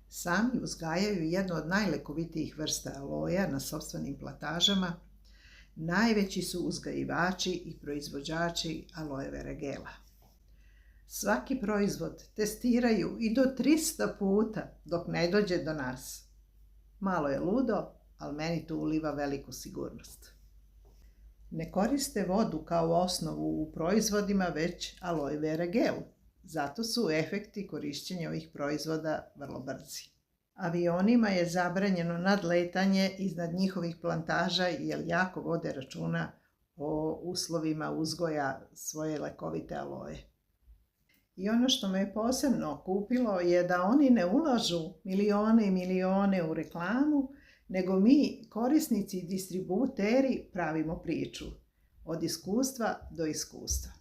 Sami uzgajaju jednu od najlekovitijih vrsta aloja na sopstvenim plantažama. Najveći su uzgajivači i proizvođači aloe vera gela. Svaki proizvod testiraju i do 300 puta dok ne dođe do nas. Malo je ludo, ali meni to uliva veliku sigurnost. Ne koriste vodu kao osnovu u proizvodima, već aloe vera gel. Zato su efekti korišćenja ovih proizvoda vrlo brzi. Avionima je zabranjeno nadletanje iznad njihovih plantaža jer jako vode računa o uslovima uzgoja svoje lekovite aloje. I ono što me je posebno kupilo je da oni ne ulažu milione i milione u reklamu, nego mi, korisnici i distributeri, pravimo priču. Od iskustva do iskustva.